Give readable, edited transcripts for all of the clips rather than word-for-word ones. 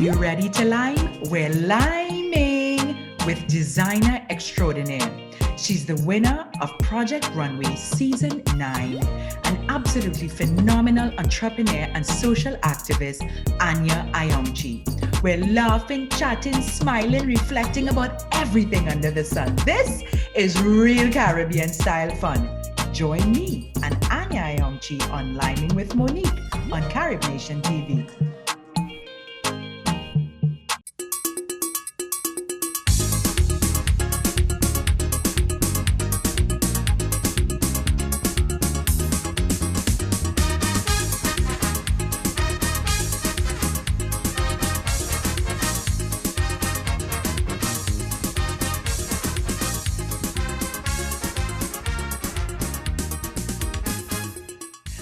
you ready to lime? We're liming with designer extraordinaire. She's the winner of Project Runway Season 9, an absolutely phenomenal entrepreneur and social activist, Anya Ayoung Chee. We're laughing, chatting, smiling, reflecting about everything under the sun. This is real Caribbean style fun. Join me and Anya Ayoung Chee on Liming with Monique on Carib Nation TV.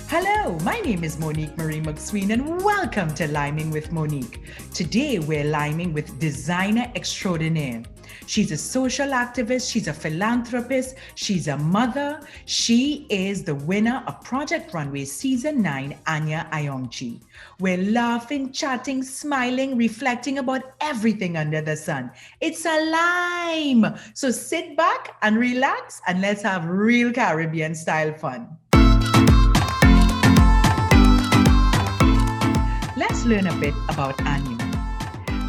Hello, my name is Monique Marie McSween and welcome to Liming with Monique. Today we're liming with designer extraordinaire. She's a social activist, she's a philanthropist, she's a mother. She is the winner of Project Runway Season 9, Anya Ayoung Chee. We're laughing, chatting, smiling, reflecting about everything under the sun. It's a lime. So sit back and relax and let's have real Caribbean style fun. Let's learn a bit about Anya.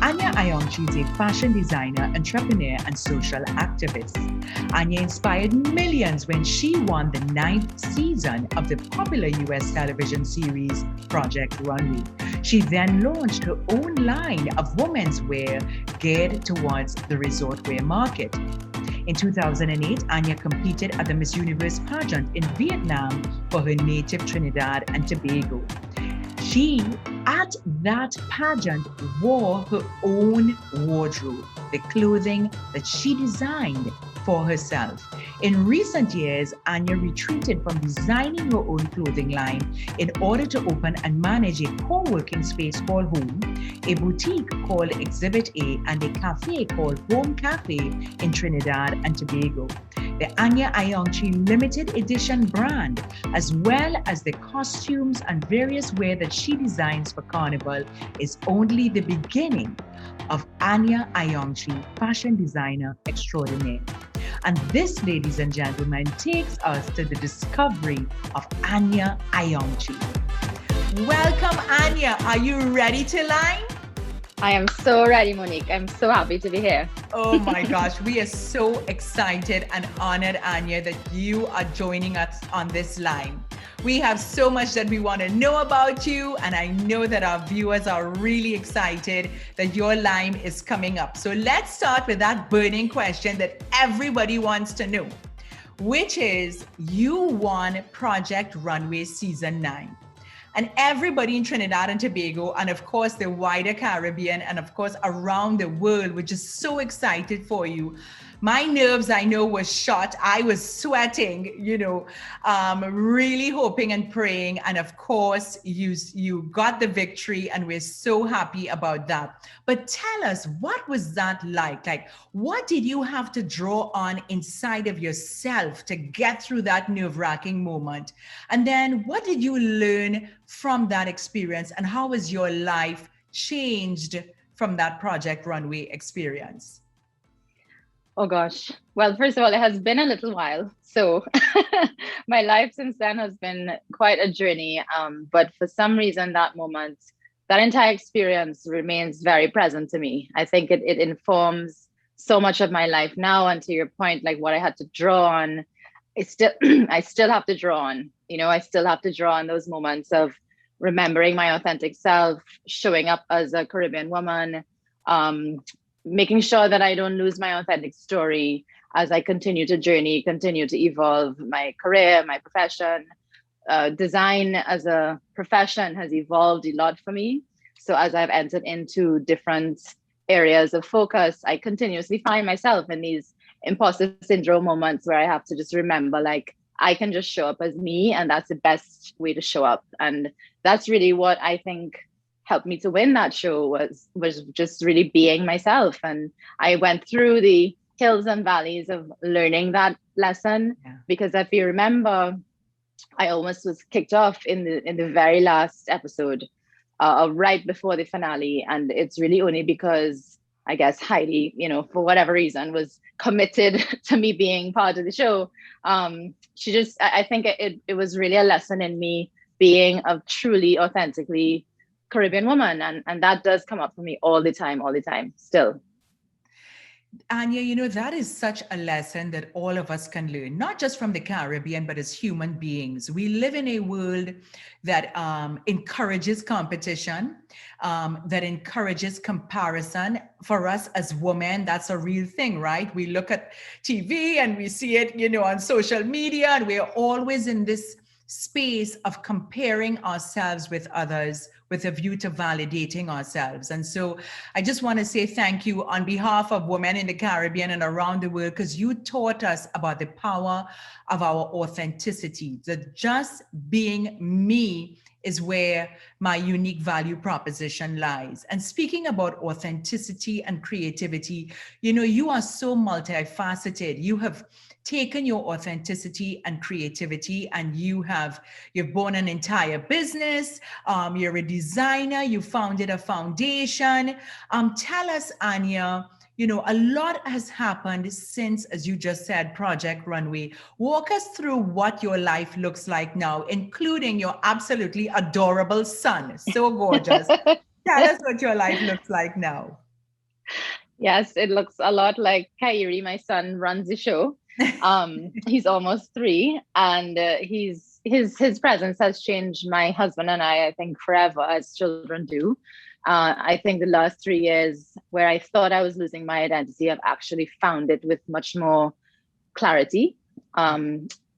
Anya Ayoung Chee is a fashion designer, entrepreneur, and social activist. Anya inspired millions when she won the 9th season of the popular US television series Project Runway. She then launched her own line of womenswear geared towards the resort wear market. In 2008, Anya competed at the Miss Universe pageant in Vietnam for her native Trinidad and Tobago. She, at that pageant, wore her own wardrobe, the clothing that she designed for herself. In recent years, Anya retreated from designing her own clothing line in order to open and manage a co-working space called Home, a boutique called Exhibit A, and a cafe called Home Cafe in Trinidad and Tobago. The Anya Ayoung Chee limited edition brand, as well as the costumes and various wear that she designs for Carnival, is only the beginning of Anya Ayoung Chee, fashion designer extraordinaire. And this, ladies and gentlemen, takes us to the discovery of Anya Ayoung Chee. Welcome, Anya. Are you ready to line? I am so ready, Monique. I'm so happy to be here. Oh my gosh, we are so excited and honored, Anya, that you are joining us on this line. We have so much that we want to know about you, and I know that our viewers are really excited that your line is coming up. So let's start with that burning question that everybody wants to know, which is, you won Project Runway Season 9. And everybody in Trinidad and Tobago, and of course the wider Caribbean, and of course around the world, were just so excited for you. My nerves, I know, were shot. I was sweating, really hoping and praying. And of course, you got the victory, and we're so happy about that. But tell us, what was that like? Like, what did you have to draw on inside of yourself to get through that nerve-wracking moment? And then what did you learn from that experience, and how has your life changed from that Project Runway experience? Oh gosh. Well, first of all, it has been a little while. So my life since then has been quite a journey. But for some reason, that moment, that entire experience remains very present to me. I think it informs so much of my life now. And to your point, like what I had to draw on, I still have to draw on. I still have to draw on those moments of remembering my authentic self, showing up as a Caribbean woman, making sure that I don't lose my authentic story as I continue to journey, continue to evolve my career, my profession. Design as a profession has evolved a lot for me. So as I've entered into different areas of focus, I continuously find myself in these imposter syndrome moments where I have to just remember, like, I can just show up as me, and that's the best way to show up. And that's really what I think helped me to win that show, was just really being myself. And I went through the hills and valleys of learning that lesson, because if you remember, I almost was kicked off in the very last episode. right before the finale. And it's really only because I guess Heidi, for whatever reason, was committed to me being part of the show. She just, I think it was really a lesson in me being a truly, authentically Caribbean woman. And that does come up for me all the time, still. Anya, that is such a lesson that all of us can learn, not just from the Caribbean, but as human beings. We live in a world that encourages competition, that encourages comparison. For us as women, that's a real thing, right? We look at TV and we see it, on social media, and we're always in this space of comparing ourselves with others with a view to validating ourselves. And so I just want to say thank you on behalf of women in the Caribbean and around the world, because you taught us about the power of our authenticity, that just being me is where my unique value proposition lies. And speaking about authenticity and creativity, you are so multifaceted. You have taken your authenticity and creativity and you've born an entire business. You're a designer, you founded a foundation. Tell us, Anya, a lot has happened since, as you just said, Project Runway. Walk us through what your life looks like now, including your absolutely adorable son. So gorgeous. Tell us what your life looks like now. Yes, it looks a lot like Kyrie, my son, runs the show. He's almost 3, and his presence has changed my husband and I think forever, as children do. I think the last 3 years where I thought I was losing my identity, I've actually found it with much more clarity.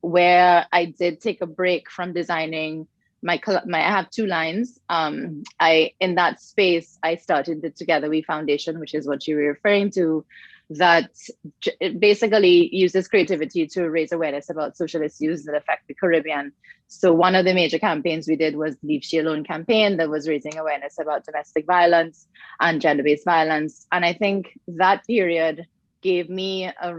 Where I did take a break from designing I have 2 lines. In that space, I started the Together We Foundation, which is what you were referring to, that it basically uses creativity to raise awareness about social issues that affect the Caribbean. So one of the major campaigns we did was Leave She Alone campaign that was raising awareness about domestic violence and gender-based violence. And I think that period gave me a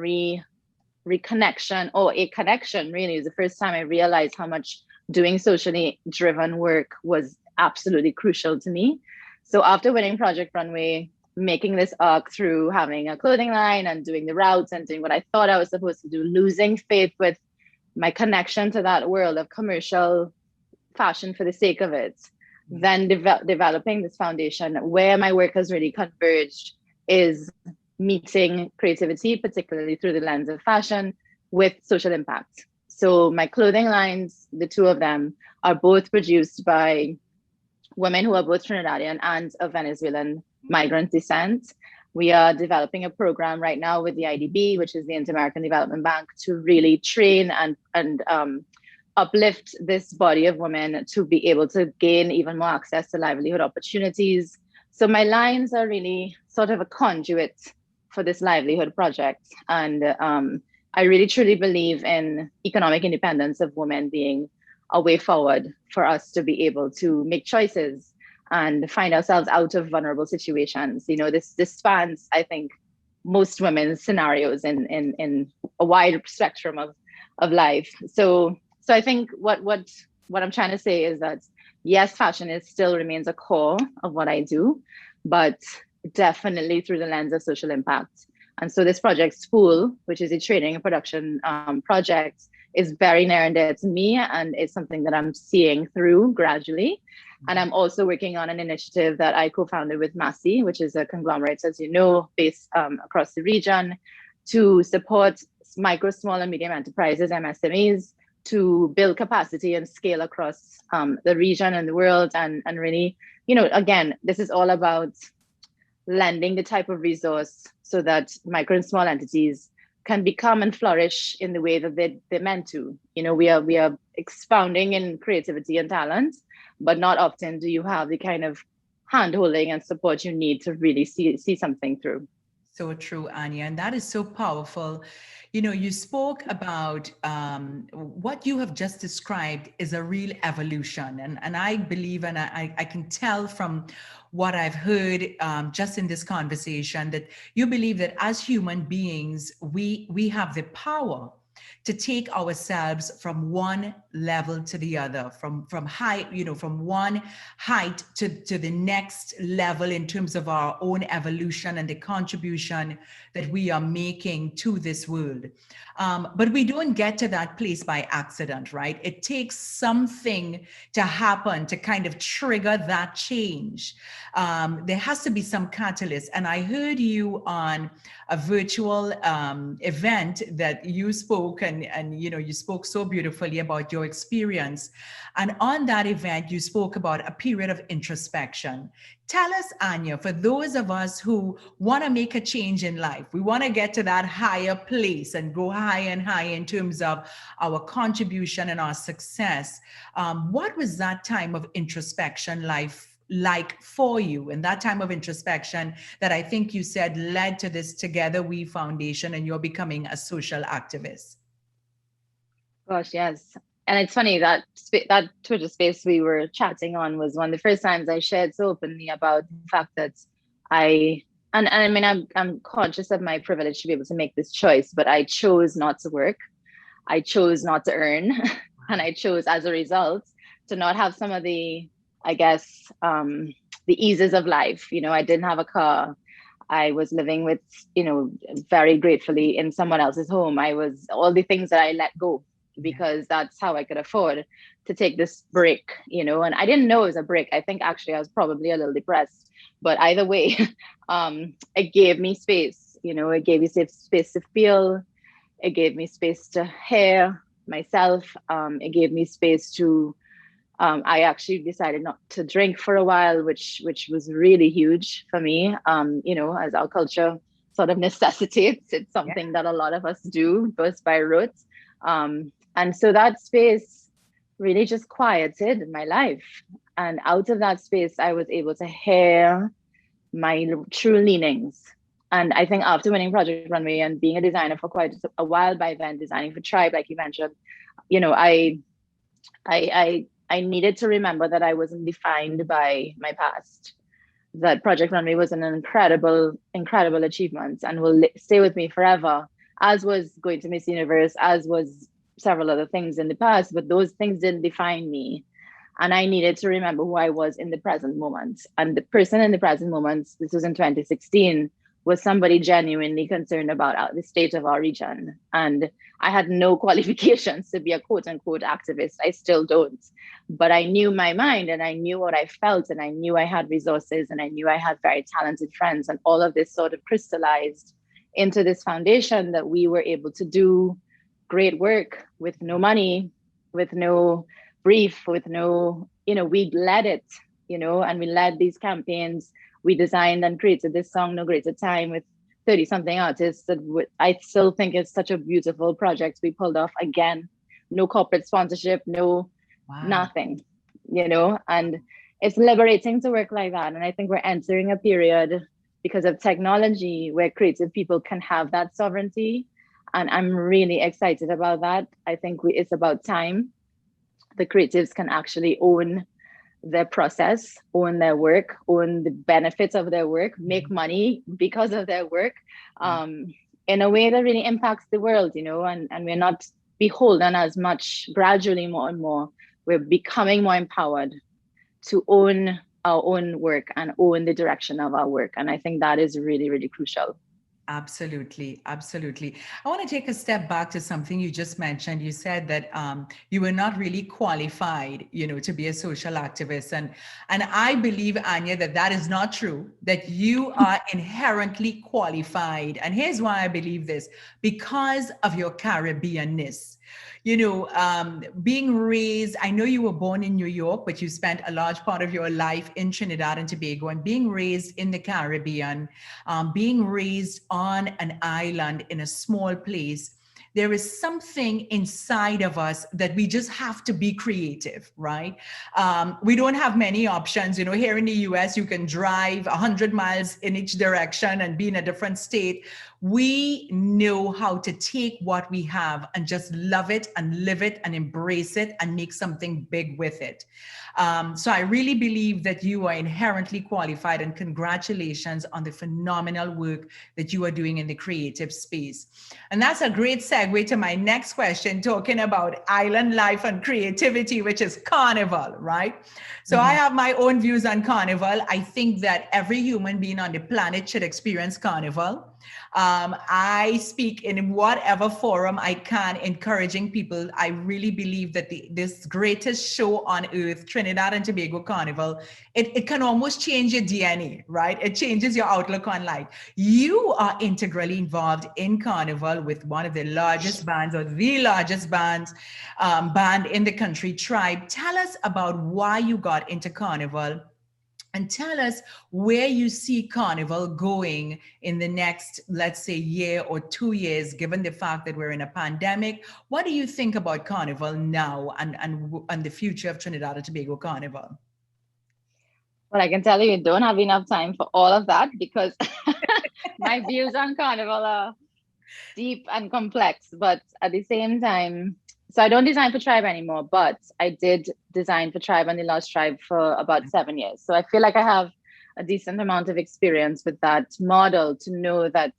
reconnection, or a connection really. It was the first time I realized how much doing socially driven work was absolutely crucial to me. So after winning Project Runway, making this arc through having a clothing line and doing the routes and doing what I thought I was supposed to do, losing faith with my connection to that world of commercial fashion for the sake of it, then developing this foundation where my work has really converged is meeting creativity, particularly through the lens of fashion, with social impact. So my clothing lines, the 2 of them, are both produced by women who are both Trinidadian and of Venezuelan migrant descent. We are developing a program right now with the IDB, which is the Inter-American Development Bank, to really train and uplift this body of women to be able to gain even more access to livelihood opportunities. So my lines are really sort of a conduit for this livelihood project. And I really truly believe in economic independence of women being a way forward for us to be able to make choices and find ourselves out of vulnerable situations. This spans, I think, most women's scenarios in a wide spectrum of life. So I think what I'm trying to say is that yes, fashion still remains a core of what I do, but definitely through the lens of social impact. And so this project, Spool, which is a training and production project, is very near and dear to me, and it's something that I'm seeing through gradually. And I'm also working on an initiative that I co-founded with Massey, which is a conglomerate, as you know, based across the region, to support micro, small, and medium enterprises, MSMEs, to build capacity and scale across the region and the world. And really, again, this is all about lending the type of resource so that micro and small entities can become and flourish in the way that they're meant to. We are expounding in creativity and talent, but not often do you have the kind of hand-holding and support you need to really see something through. So true, Anya, and that is so powerful. You spoke about what you have just described is a real evolution. And I believe, and I can tell from what I've heard just in this conversation, that you believe that as human beings, we have the power to take ourselves from one level to the other, from high, from one height to the next level in terms of our own evolution and the contribution that we are making to this world. But we don't get to that place by accident, right? It takes something to happen to kind of trigger that change. There has to be some catalyst. And I heard you on a virtual event that you spoke, and you spoke so beautifully about your experience. And on that event, you spoke about a period of introspection. Tell us, Anya, for those of us who want to make a change in life, we want to get to that higher place and go higher and higher in terms of our contribution and our success. What was that time of introspection like for you, and that time of introspection that I think you said led to this Together We Foundation and you're becoming a social activist? Gosh, yes. And it's funny that that Twitter space we were chatting on was one of the first times I shared so openly about the fact that I mean, I'm conscious of my privilege to be able to make this choice, but I chose not to work. I chose not to earn. And I chose as a result to not have some of the, I guess, the eases of life. I didn't have a car. I was living with, very gratefully in someone else's home. I was all the things that I let go because that's how I could afford to take this break, and I didn't know it was a break. I think actually I was probably a little depressed, but either way, it gave me space, it gave me space to feel, it gave me space to hear myself. It gave me space to, I actually decided not to drink for a while, which was really huge for me. As our culture sort of necessitates, it's something that a lot of us do, both by rote. And so that space really just quieted my life. And out of that space, I was able to hear my true leanings. And I think after winning Project Runway and being a designer for quite a while by then, designing for Tribe, like you mentioned, I needed to remember that I wasn't defined by my past, that Project Runway was an incredible, incredible achievement and will stay with me forever, as was going to Miss Universe, as was several other things in the past, but those things didn't define me. And I needed to remember who I was in the present moment. And the person in the present moment, this was in 2016, was somebody genuinely concerned about the state of our region. And I had no qualifications to be a quote unquote activist. I still don't. But I knew my mind and I knew what I felt and I knew I had resources and I knew I had very talented friends. And all of this sort of crystallized into this foundation that we were able to do great work with no money, with no brief, with no, we led it, and we led these campaigns. We designed and created this song, No Greater Time, with 30 something artists that I still think is such a beautiful project we pulled off. Again, no corporate sponsorship, nothing, and it's liberating to work like that. And I think we're entering a period because of technology where creative people can have that sovereignty. And I'm really excited about that. I think it's about time the creatives can actually own their process, own their work, own the benefits of their work, make money because of their work, in a way that really impacts the world, and we're not beholden as much. Gradually, more and more, we're becoming more empowered to own our own work and own the direction of our work. And I think that is really, really crucial. Absolutely. Absolutely. I want to take a step back to something you just mentioned. You said that you were not really qualified, to be a social activist. And I believe, Anya, that is not true, that you are inherently qualified. And here's why I believe this: because of your Caribbeanness. Being raised, I know you were born in New York, but you spent a large part of your life in Trinidad and Tobago, and being raised in the Caribbean, being raised on an island in a small place, there is something inside of us that we just have to be creative, right? We don't have many options. Here in the US, you can drive 100 miles in each direction and be in a different state. We know how to take what we have and just love it and live it and embrace it and make something big with it. So I really believe that you are inherently qualified, and congratulations on the phenomenal work that you are doing in the creative space. And that's a great segue to my next question, talking about island life and creativity, which is Carnival, right? So I have my own views on Carnival. I think that every human being on the planet should experience Carnival. I speak in whatever forum I can, encouraging people. I really believe that this greatest show on earth, Trinidad and Tobago Carnival, it can almost change your DNA, right? It changes your outlook on life. You are integrally involved in Carnival with one of the largest bands, or the largest band in the country, Tribe. Tell us about why you got into Carnival, and tell us where you see Carnival going in the next, let's say, year or 2 years, given the fact that we're in a pandemic. What do you think about Carnival now and the future of Trinidad and Tobago Carnival? Well, I can tell you don't have enough time for all of that, because my views on Carnival are deep and complex. But at the same time, so I don't design for Tribe anymore, but I did design for Tribe and the Lost Tribe for about 7 years. So I feel like I have a decent amount of experience with that model to know that,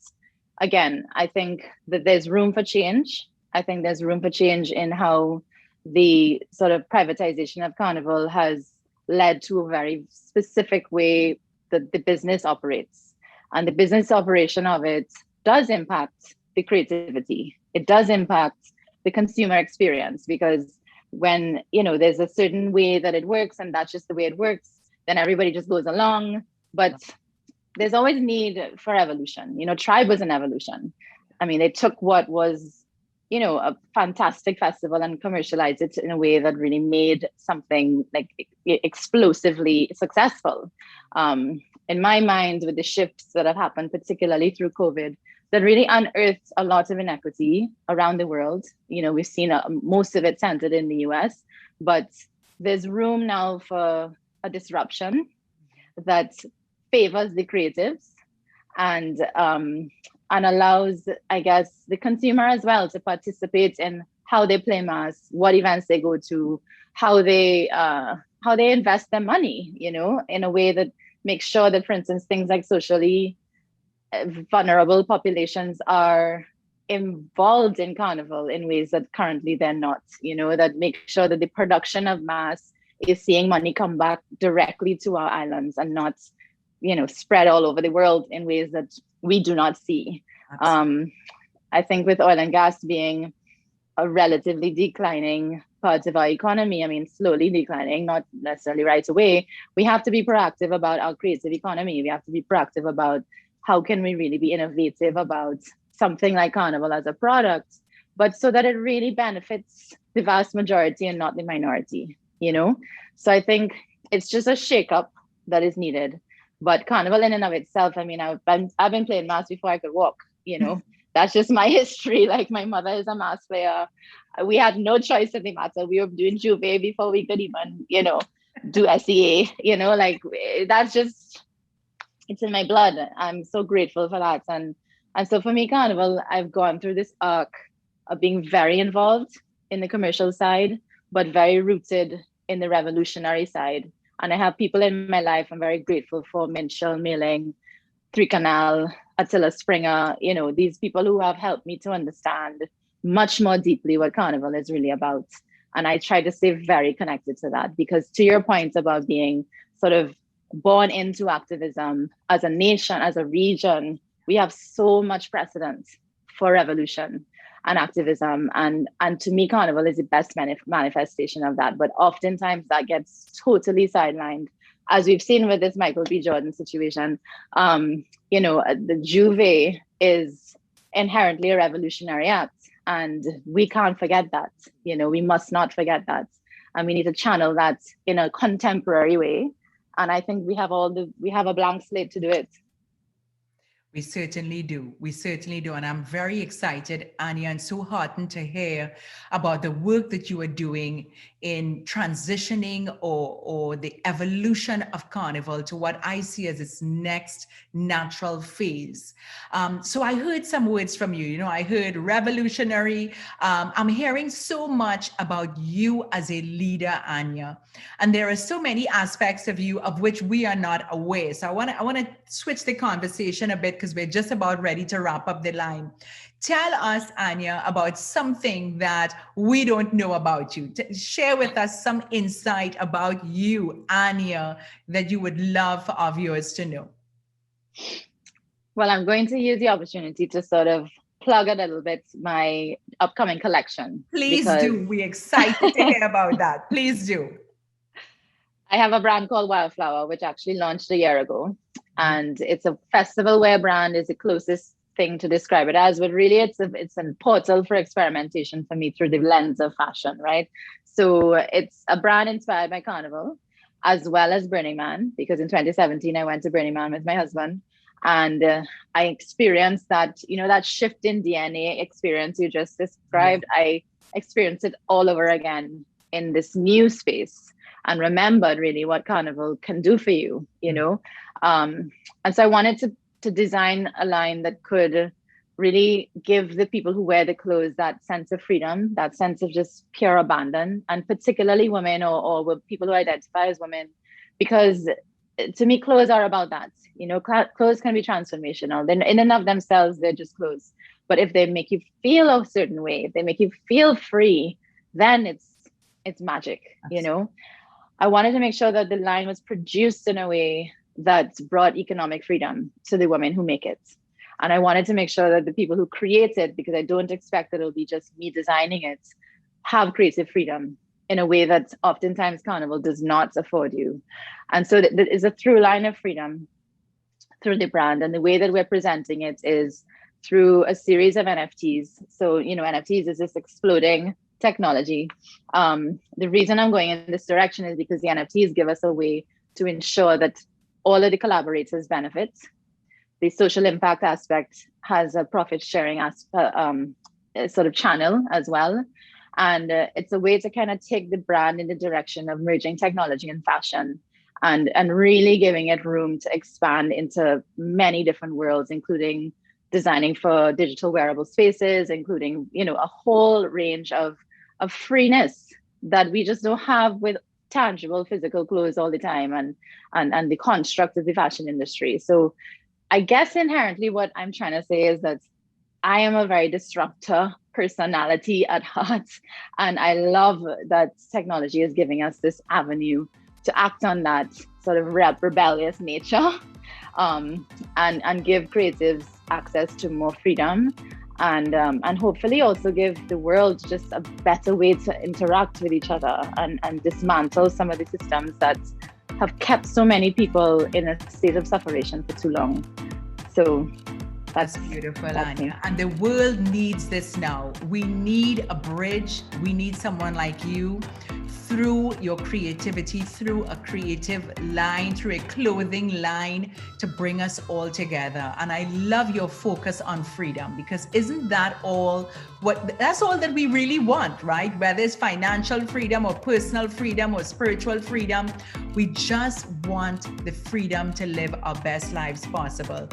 again, I think that there's room for change. I think there's room for change in how the sort of privatization of Carnival has led to a very specific way that the business operates. And the business operation of it does impact the creativity. It does impact the consumer experience, because when, you know, there's a certain way that it works and that's just the way it works, then everybody just goes along. But there's always need for evolution. You know, Tribe was an evolution. I mean, they took what was, you know, a fantastic festival and commercialized it in a way that really made something like explosively successful. In my mind, with the shifts that have happened, particularly through COVID, that really unearthed a lot of inequity around the world. You know, we've seen most of it centered in the US, but there's room now for a disruption that favors the creatives and allows, I guess, the consumer as well to participate in how they play mass, what events they go to, how they invest their money, you know, in a way that makes sure that, for instance, things like socially vulnerable populations are involved in Carnival in ways that currently they're not, you know, that make sure that the production of mass is seeing money come back directly to our islands and not, you know, spread all over the world in ways that we do not see. I think with oil and gas being a relatively declining part of our economy, I mean, slowly declining, not necessarily right away, we have to be proactive about our creative economy. We have to be proactive about how can we really be innovative about something like Carnival as a product, but so that it really benefits the vast majority and not the minority, you know? So I think it's just a shakeup that is needed. But Carnival in and of itself, I mean, I've been playing mass before I could walk, you know? That's just my history. Like, my mother is a mass player. We had no choice in the matter. We were doing Juve before we could even, you know, do SEA, you know, like that's just, it's in my blood. I'm so grateful for that. And so for me, Carnival, I've gone through this arc of being very involved in the commercial side, but very rooted in the revolutionary side. And I have people in my life I'm very grateful for: Minchell, Mailing, Three Canal, Attila Springer, you know, these people who have helped me to understand much more deeply what Carnival is really about. And I try to stay very connected to that, because to your point about being sort of born into activism as a nation, as a region, we have so much precedent for revolution and activism. And to me, Carnival is the best manifestation of that. But oftentimes that gets totally sidelined, as we've seen with this Michael B. Jordan situation. You know, the Juve is inherently a revolutionary act, and we can't forget that. You know, we must not forget that. And we need to channel that in a contemporary way. And I think we have a blank slate to do it. We certainly do. We certainly do. And I'm very excited, Anya, and so heartened to hear about the work that you are doing in transitioning or the evolution of Carnival to what I see as its next natural phase. So I heard some words from you. You know, I heard revolutionary. I'm hearing so much about you as a leader, Anya. And there are so many aspects of you of which we are not aware. So I want to switch the conversation a bit because we're just about ready to wrap up the line. Tell us, Anya, about something that we don't know about you. Share with us some insight about you, Anya, that you would love for our viewers to know. Well, I'm going to use the opportunity to sort of plug a little bit my upcoming collection. Please do. We're excited to hear about that. Please do. I have a brand called Wildflower, which actually launched a year ago. And it's a festival wear brand is the closest thing to describe it as, but really it's a portal for experimentation for me through the lens of fashion, right? So it's a brand inspired by Carnival as well as Burning Man, because in 2017 I went to Burning Man with my husband, and I experienced that, you know, that shift in DNA experience you just described. I experienced it all over again in this new space, and remembered really what Carnival can do for you, you know. And so I wanted to design a line that could really give the people who wear the clothes that sense of freedom, that sense of just pure abandon, and particularly women or people who identify as women, because to me, clothes are about that. You know, clothes can be transformational. Then in and of themselves, they're just clothes. But if they make you feel a certain way, if they make you feel free, then it's magic, you know. I wanted to make sure that the line was produced in a way that brought economic freedom to the women who make it. And I wanted to make sure that the people who create it, because I don't expect that it'll be just me designing it, have creative freedom in a way that oftentimes Carnival does not afford you. And so there is a through line of freedom through the brand. And the way that we're presenting it is through a series of NFTs. So, you know, NFTs is this exploding technology. The reason I'm going in this direction is because the NFTs give us a way to ensure that all of the collaborators benefit. The social impact aspect has a profit sharing sort of channel as well. And it's a way to kind of take the brand in the direction of merging technology and fashion, and really giving it room to expand into many different worlds, including designing for digital wearable spaces, including, you know, a whole range of freeness that we just don't have with tangible physical clothes all the time, and the construct of the fashion industry. So I guess inherently what I'm trying to say is that I am a very disruptor personality at heart, and I love that technology is giving us this avenue to act on that sort of rebellious nature, and give creatives access to more freedom, and hopefully also give the world just a better way to interact with each other, and dismantle some of the systems that have kept so many people in a state of separation for too long. So that's beautiful, Anya. And the world needs this now. We need a bridge. We need someone like you, through your creativity, through a creative line, through a clothing line, to bring us all together. And I love your focus on freedom, because isn't that all that's all that we really want, right? Whether it's financial freedom or personal freedom or spiritual freedom, we just want the freedom to live our best lives possible.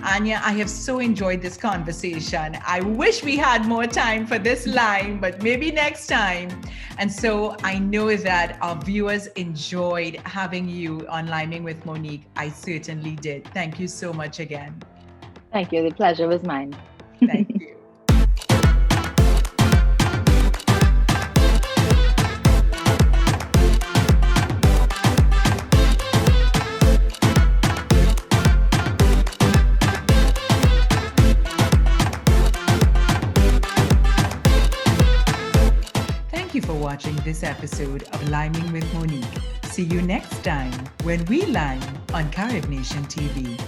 Anya, I have so enjoyed this conversation. I wish we had more time for this line, but maybe next time. And so I know that our viewers enjoyed having you on Liming with Monique. I certainly did. Thank you so much again. Thank you. The pleasure was mine. Thank you. Watching this episode of Liming with Monique. See you next time when we lime on Carib Nation TV.